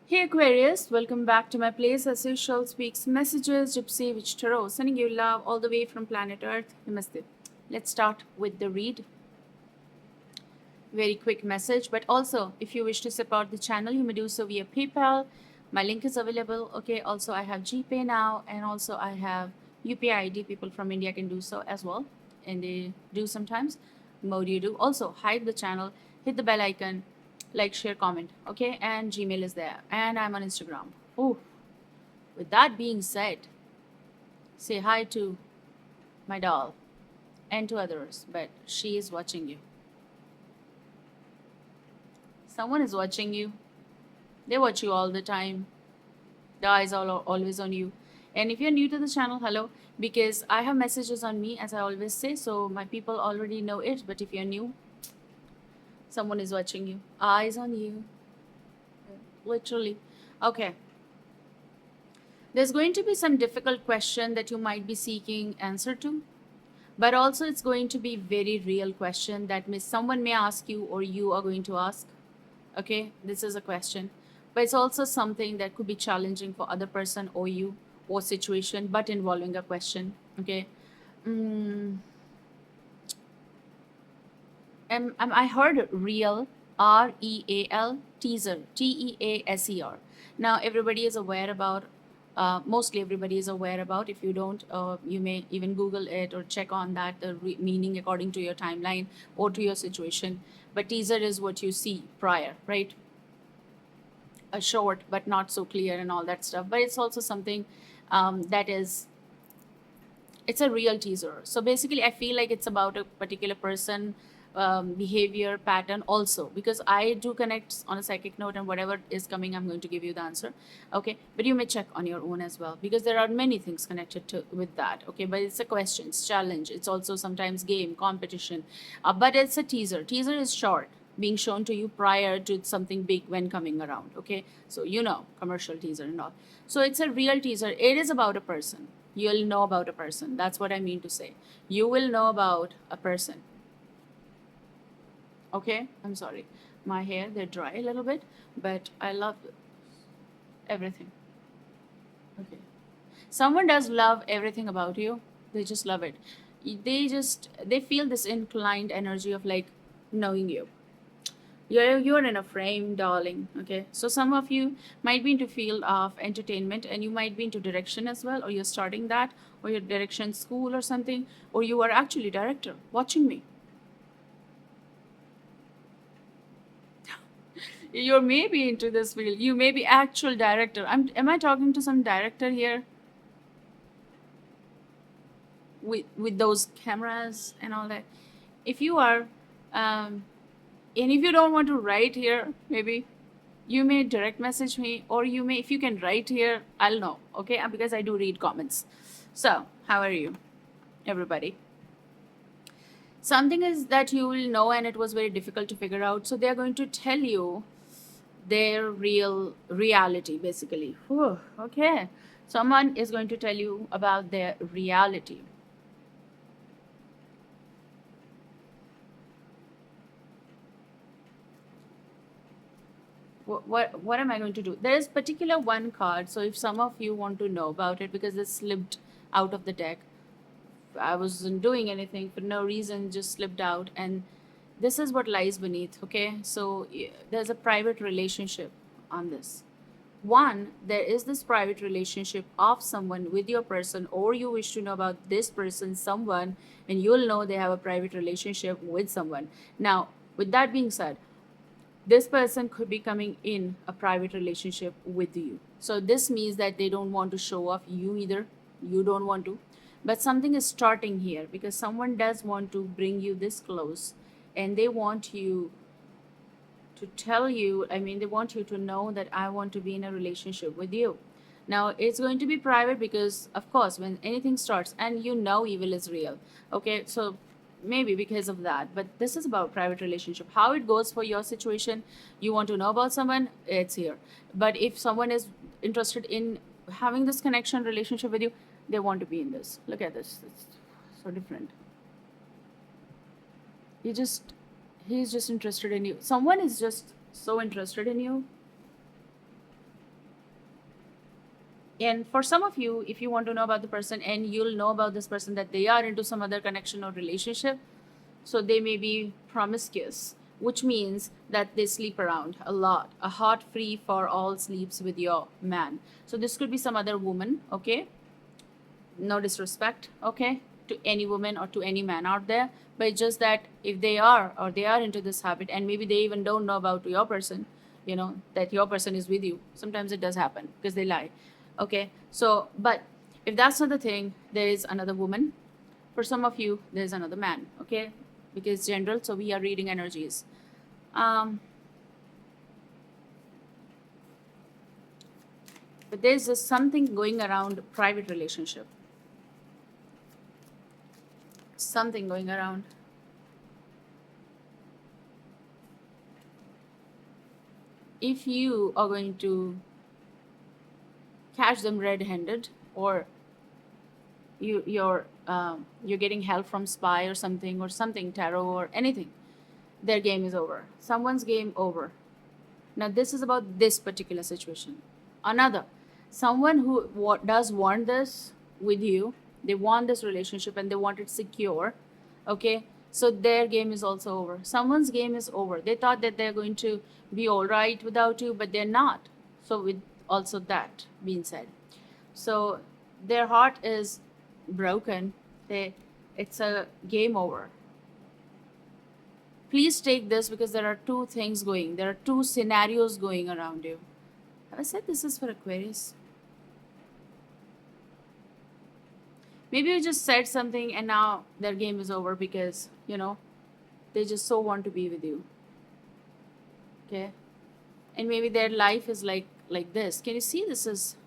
Hey Aquarius, welcome back to my place as usual. Speaks messages, Gypsy, which tarot, sending you love all the way from planet Earth. Namaste. Let's start with the read. Very quick message, but also if you wish to support the channel, you may do so via PayPal. My link is available. Okay, also I have GPay now, and also I have UPI ID. People from India can do so as well, and they do sometimes. More you do. Also, hide the channel, hit the bell icon, like, share, comment. Okay, and Gmail is there, and I'm on Instagram. Oh, with that being said, say hi to my doll and to others, but she is watching you. Someone is watching you. They watch you all the time. The eyes are always on you. And if you're new to the channel, hello, because I have messages on me, as I always say, so my people already know it. But if you're new, someone is watching you. Eyes on you. Literally. Okay. There's going to be some difficult question that you might be seeking answer to, but also it's going to be very real question that someone may ask you or you are going to ask. Okay, this is a question, but it's also something that could be challenging for other person or you or situation, but involving a question. Okay. mm, I heard real, real, teaser, teaser. Now everybody is aware about, mostly everybody is aware about. If you don't, you may even Google it or check on that the meaning according to your timeline or to your situation. But teaser is what you see prior, right? A short but not so clear and all that stuff, but it's also something that is, it's a real teaser. So basically I feel like it's about a particular person, behavior pattern also, because I do connect on a psychic note, and whatever is coming I'm going to give you the answer. Okay, but you may check on your own as well, because there are many things connected to with that. Okay, but it's a question, it's challenge, it's also sometimes game competition, but it's a teaser. Teaser is short, being shown to you prior to something big when coming around. Okay, so commercial teaser and all. So it's a real teaser. It is about a person. You'll know about a person. That's what I mean to say. You will know about a person. Okay, I'm sorry, my hair, they're dry a little bit, but I love everything. Okay, someone does love everything about you. They just love it. They feel this inclined energy of like knowing you. You're in a frame, darling. Okay, so some of you might be into field of entertainment, and you might be into direction as well, or you're starting that, or your direction school or something, or you are actually director watching me. You may be into this field, you may be actual director. Am I talking to some director here with those cameras and all that? If you are, um and if you don't want to write here, maybe you may direct message me, or you may, if you can write here, I'll know. Okay, because I do read comments. So how are you, everybody? Something is that you will know, and it was very difficult to figure out, so they're going to tell you their real reality, basically. Whew, okay, someone is going to tell you about their reality. What am I going to do? There is particular one card, so if some of you want to know about it, because it slipped out of the deck, I wasn't doing anything for no reason, just slipped out, and this is what lies beneath. Okay, so there's a private relationship on this. One, there is this private relationship of someone with your person, or you wish to know about this person, someone, and you'll know they have a private relationship with someone. Now, with that being said, this person could be coming in a private relationship with you. So this means that they don't want to show off you either. You don't want to. But something is starting here, because someone does want to bring you this close, and they want you to tell you, I mean, they want you to know that I want to be in a relationship with you. Now, it's going to be private because, of course, when anything starts, and evil is real. Okay, so maybe because of that, but this is about private relationship. How it goes for your situation, you want to know about someone, it's here. But if someone is interested in having this connection relationship with you, they want to be in this. Look at this, it's so different. You just He's just interested in you. Someone is just so interested in you. And for some of you, if you want to know about the person and you'll know about this person that they are into some other connection or relationship, so they may be promiscuous, which means that they sleep around a lot. A hot free for all sleeps with your man. So this could be some other woman, okay? No disrespect, okay, to any woman or to any man out there, but it's just that if they are or they are into this habit and maybe they even don't know about your person, that your person is with you. Sometimes it does happen because they lie, okay? So, but if that's not the thing, there is another woman. For some of you, there's another man, okay? Because it's general, so we are reading energies. um but there's just something going around private relationship, something going around. If you are going to catch them red-handed, or you're getting help from spy or something, tarot or anything, their game is over. Someone's game over. Now this is about this particular situation. Another, someone who does want this with you, they want this relationship and they want it secure, okay? So their game is also over. Someone's game is over. They thought that they're going to be all right without you, but they're not. So with also that being said, so their heart is broken. It's a game over. Please take this because there are two things going. There are two scenarios going around you. Have I said this is for Aquarius? Maybe you just said something and now their game is over because, they just so want to be with you. Okay? And maybe their life is like this. Can you see this is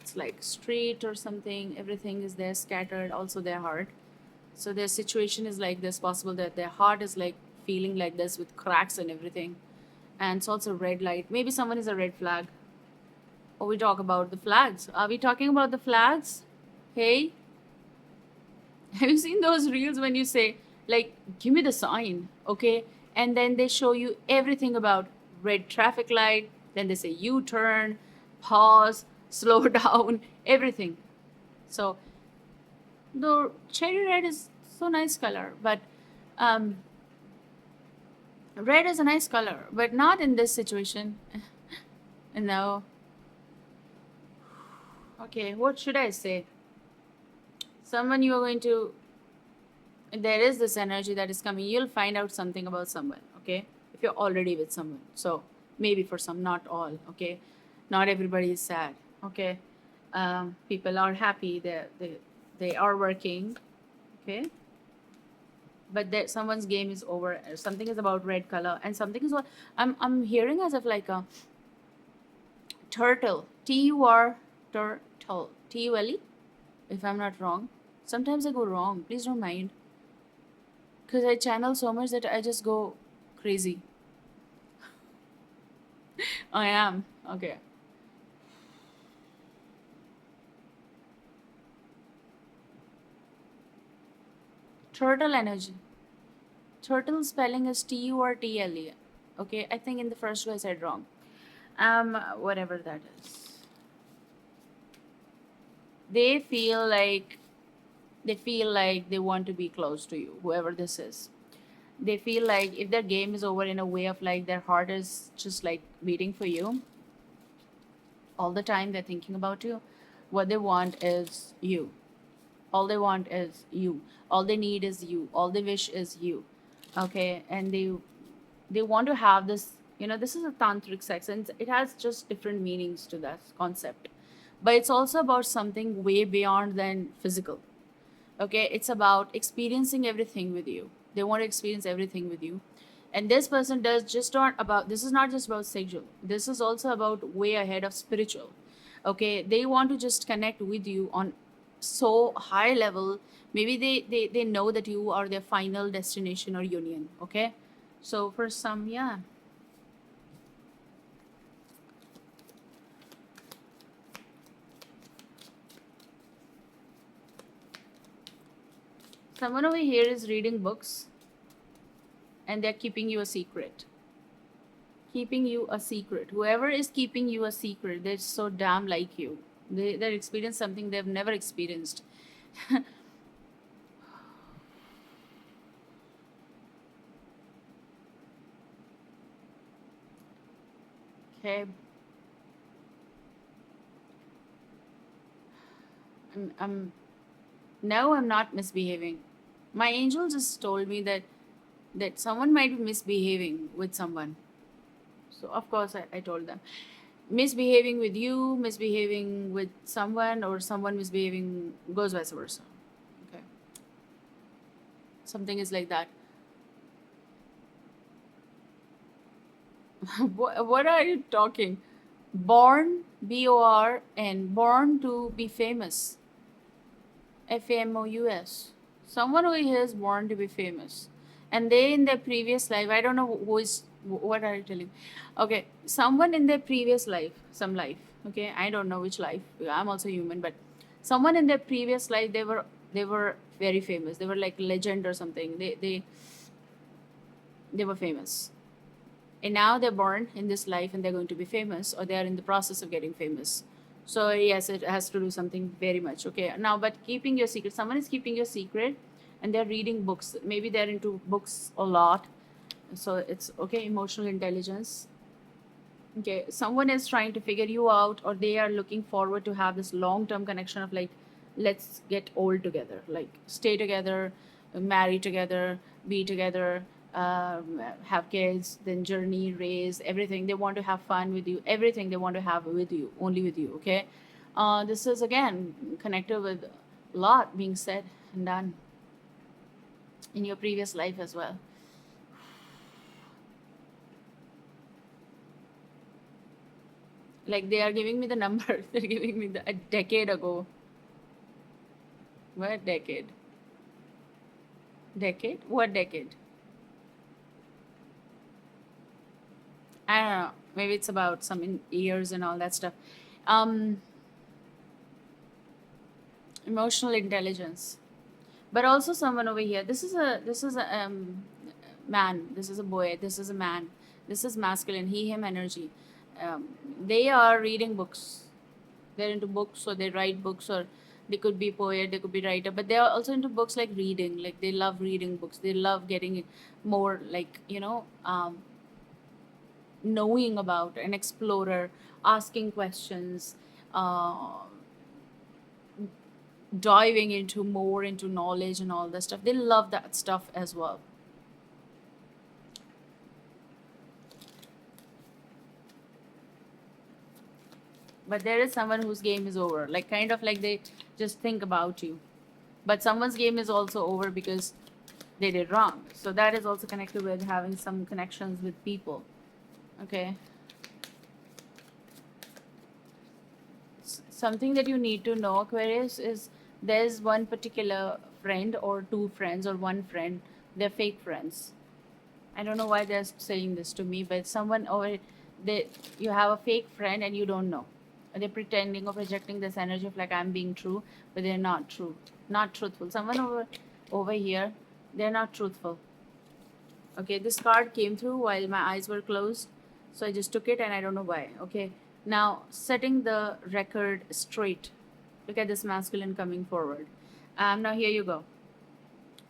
it's like street or something. Everything is there scattered, also their heart. So their situation is like this, possible that their heart is like feeling like this with cracks and everything. And it's also red light. Maybe someone is a red flag. Or we talk about the flags. Are we talking about the flags? Hey, have you seen those reels when you say, like, give me the sign, okay? And then they show you everything about red traffic light, then they say U turn, pause, slow down, everything. So, the cherry red is so nice color, but um, red is a nice color, but not in this situation. No. Okay, what should I say? Someone you are going to, there is this energy that is coming. You'll find out something about someone, okay? If you're already with someone. So maybe for some, not all, okay? Not everybody is sad, okay? People are happy. They are working, okay? But there, someone's game is over. Something is about red color, and something is what I'm hearing as if like a turtle. Tur turtle. Tule. If I'm not wrong. Sometimes I go wrong. Please don't mind. Because I channel so much that I just go crazy. I am. Okay. Turtle energy. Turtle spelling is Turtle. Okay, I think in the first way I said wrong. Whatever that is. They feel like they want to be close to you, whoever this is. They feel like if their game is over in a way of like their heart is just like beating for you all the time, they're thinking about you. What they want is you. All they want is you. All they need is you. All they wish is you. Okay, and they want to have this. This is a tantric sex, and it has just different meanings to that concept. But it's also about something way beyond than physical. Okay, it's about experiencing everything with you. They want to experience everything with you, and this person does just not about. This is not just about sexual. This is also about way ahead of spiritual. Okay, they want to just connect with you on so high level. Maybe they know that you are their final destination or union. Okay, so for some, yeah. Someone over here is reading books and they're keeping you a secret. Keeping you a secret. Whoever is keeping you a secret, they're so damn like you. They experienced something they've never experienced. Okay. I'm no, I'm not misbehaving. My angel just told me that someone might be misbehaving with someone. So of course I told them. Misbehaving with you, misbehaving with someone, or someone misbehaving goes vice versa. Okay. Something is like that. What are you talking? Born, BORN, born to be famous. FAMOUS. Someone who is born to be famous. And they in their previous life, I don't know who is, what are you telling? Okay, someone in their previous life, some life, okay, I don't know which life, I'm also human, but someone in their previous life, they were very famous. They were like legend or something. They were famous. And now they're born in this life and they're going to be famous, or they're in the process of getting famous. So yes, it has to do something very much. Okay, now but keeping your secret, someone is keeping your secret, and they're reading books. Maybe they're into books a lot. So it's okay. Emotional intelligence. Okay, someone is trying to figure you out, or they are looking forward to have this long term connection of like, let's get old together, like stay together, marry together, be together, have kids, then journey, raise everything. They want to have fun with you, everything they want to have with you, only with you. Okay, this is again connected with a lot being said and done in your previous life as well. Like they are giving me the number, they're giving me a decade ago. What decade? Decade? What decade? I don't know. Maybe it's about some years and all that stuff. Um, Emotional intelligence, but also someone over here. This is a man. This is a boy. This is a man. This is masculine. He him energy. They are reading books. They're into books, or they write books, or they could be poet, they could be writer, but they are also into books, like reading. Like they love reading books. They love getting more, like knowing about, an explorer, asking questions, uh, diving into more into knowledge and all that stuff. They love that stuff as well. But there is someone whose game is over, like kind of like they just think about you. But someone's game is also over because they did wrong. So that is also connected with having some connections with people. Okay. Something that you need to know, Aquarius, is there's one particular friend or two friends or one friend. They're fake friends. I don't know why they're saying this to me, but someone over they you have a fake friend and you don't know. They're pretending or projecting this energy of like I'm being true, but they're not true, not truthful. Someone over here, they're not truthful. Okay, this card came through while my eyes were closed, so I just took it and I don't know why. Okay, now setting the record straight. Look at this masculine coming forward. Now here you go.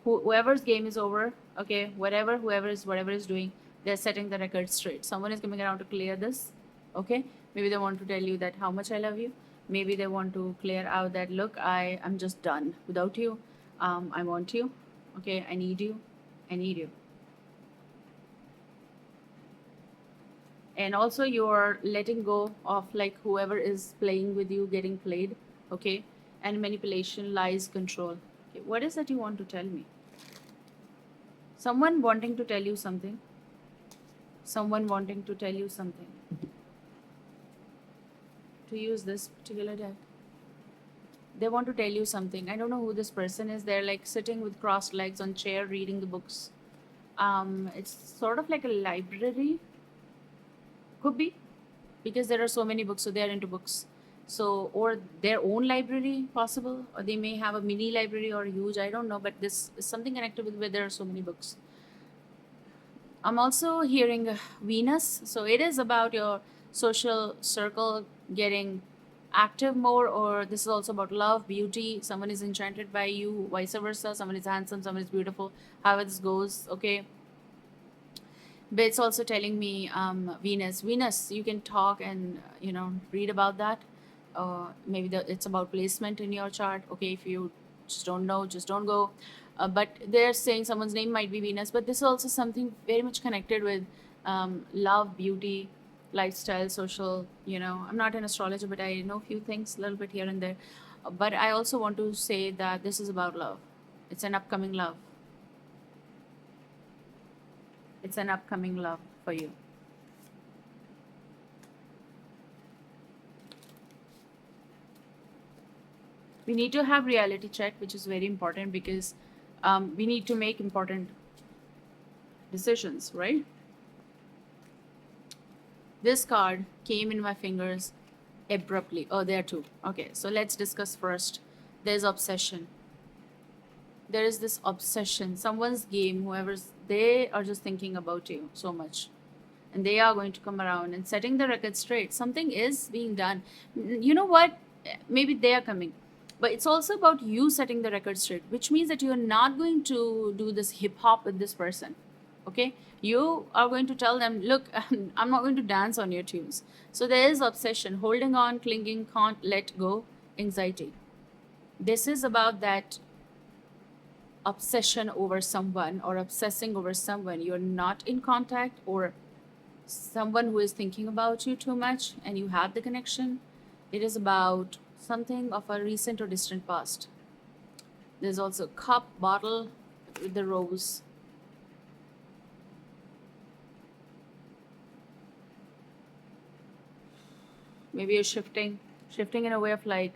Whoever's game is over, okay, whatever is doing, they're setting the record straight. Someone is coming around to clear this, okay. Maybe they want to tell you that how much I love you. Maybe they want to clear out that, look, I'm just done without you. I want you, okay. I need you. I need you. And also you're letting go of like whoever is playing with you getting played, okay. And manipulation, lies, control. Okay, what is that you want to tell me? Someone wanting to tell you something. Someone wanting to tell you something. To use this particular deck, they want to tell you something. I don't know who this person is. They're like sitting with crossed legs on chair reading the books. It's sort of like a library. Could be, because there are so many books, so they are into books. So, or their own library, possible, or they may have a mini library or huge. I don't know, but this is something connected with where there are so many books. I'm also hearing Venus. So it is about your social circle getting active more, or this is also about love, beauty. Someone is enchanted by you, vice versa. Someone is handsome, someone is beautiful. However this goes, okay. But it's also telling me Venus. Venus, you can talk and read about that. Maybe it's about placement in your chart. Okay, if you just don't know, just don't go. But they're saying someone's name might be Venus, but this is also something very much connected with love, beauty, lifestyle, social. I'm not an astrologer, but I know a few things, a little bit here and there. But I also want to say that this is about love. It's an upcoming love. It's an upcoming love for you. We need to have reality check, which is very important because we need to make important decisions, right? This card came in my fingers abruptly. Oh, there too. Okay, so let's discuss first. There's obsession. There is this obsession. Someone's game, whoever's, they are just thinking about you so much. And they are going to come around and setting the record straight. Something is being done. You know what? Maybe they are coming. But it's also about you setting the record straight, which means that you're not going to do this hip hop with this person. Okay? You are going to tell them, look, I'm not going to dance on your tunes. So there is obsession, holding on, clinging, can't let go, anxiety. This is about that obsession over someone or obsessing over someone you're not in contact, or someone who is thinking about you too much and you have the connection. It is about something of a recent or distant past. There's also cup, bottle with the rose. Maybe you're shifting in a way of like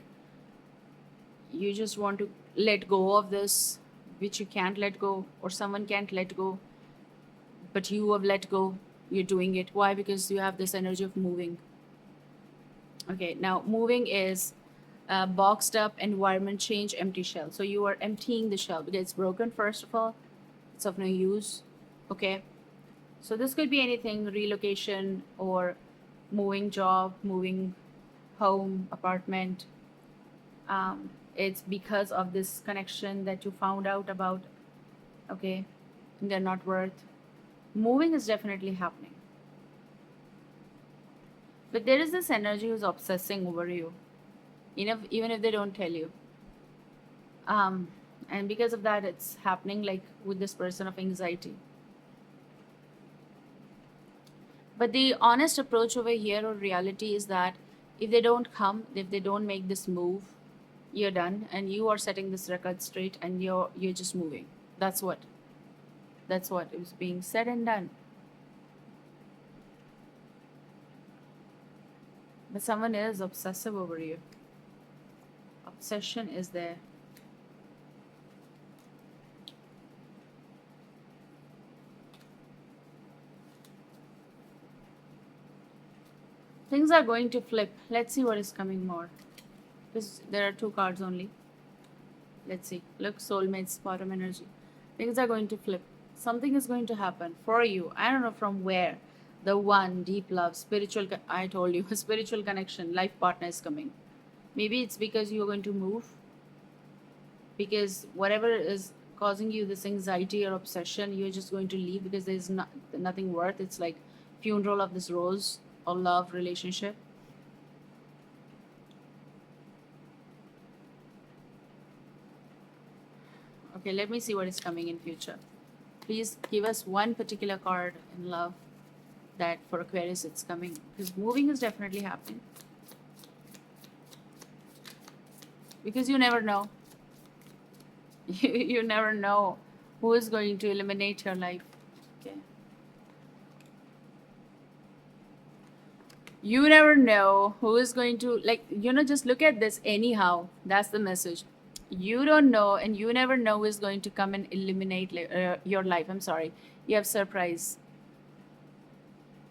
you just want to let go of this, which you can't let go, or someone can't let go, but you have let go. You're doing it. Why? Because you have this energy of moving. Okay, now moving is boxed up environment change, empty shell. So you are emptying the shell because it's broken, first of all, it's of no use. Okay, so this could be anything, relocation or moving job, moving home, apartment. It's because of this connection that you found out about. Okay, they're not worth. Moving is definitely happening. But there is this energy who's obsessing over you, even if they don't tell you. Um, and because of that, it's happening like with this person of anxiety. But the honest approach over here or reality is that if they don't come, if they don't make this move, you're done, and you are setting this record straight, and you're just moving. That's what is being said and done. But someone is obsessive over you. Obsession is there. Things are going to flip. Let's see what is coming more. Because there are two cards only. Let's see. Look, soulmates, bottom energy. Things are going to flip. Something is going to happen for you. I don't know from where. The one, deep love, spiritual. I told you, spiritual connection, life partner is coming. Maybe it's because you're going to move. Because whatever is causing you this anxiety or obsession, you're just going to leave because there's nothing worth. It's like funeral of this rose or love relationship. Okay, let me see what is coming in future. Please give us one particular card in love that for Aquarius it's coming. Because moving is definitely happening. Because you never know. You never know who is going to eliminate your life. Okay. You never know who is going to, like, just look at this anyhow. That's the message. You don't know, and you never know who is going to come and eliminate your life. I'm sorry. You have surprise.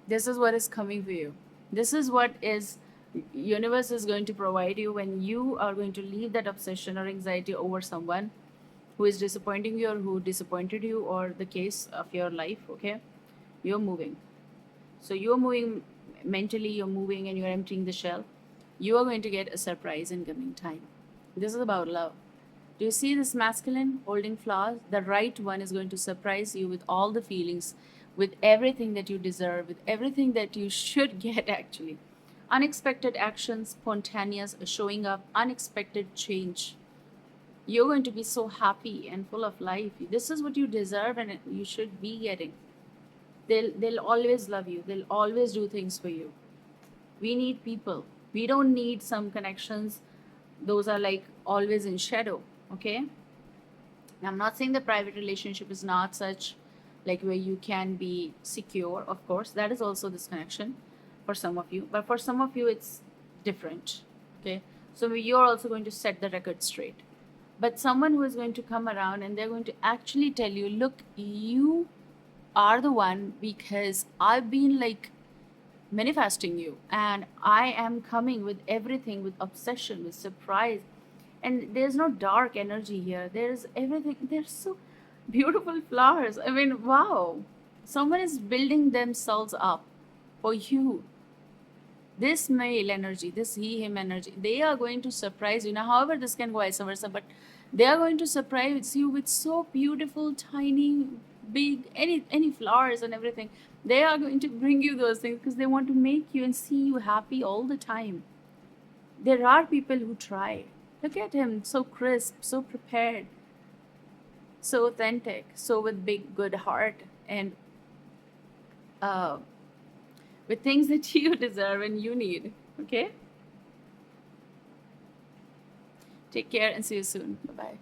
This is what is coming for you. This is what is universe is going to provide you when you are going to leave that obsession or anxiety over someone who is disappointing you or who disappointed you, or the case of your life. Okay, You're moving. So you're moving mentally, you're moving, and you're emptying the shell. You are going to get a surprise in coming time. This is about love. Do you see this masculine holding flowers? The right one is going to surprise you with all the feelings, with everything that you deserve, with everything that you should get actually. Unexpected actions, spontaneous showing up, unexpected change. You're going to be so happy and full of life. This is what you deserve and you should be getting. They'll always love you. They'll always do things for you. We need people. We don't need some connections. Those are like always in shadow. Okay? I'm not saying the private relationship is not such like where you can be secure, of course. That is also this connection for some of you. But for some of you, it's different. Okay? So you're also going to set the record straight. But someone who is going to come around and they're going to actually tell you, look, you are the one because I've been like manifesting you and I am coming with everything, with obsession, with surprise. And there's no dark energy here, there's everything. There's so beautiful flowers. I mean, wow, someone is building themselves up for you. This male energy, this he him energy, they are going to surprise you. Now however this can go vice versa, but they are going to surprise you with so beautiful, tiny, big, any flowers and everything. They are going to bring you those things because they want to make you and see you happy all the time. There are people who try. Look at him, so crisp, so prepared, so authentic, so with big good heart, and uh, with things that you deserve and you need. Okay? Take care and see you soon. Bye bye.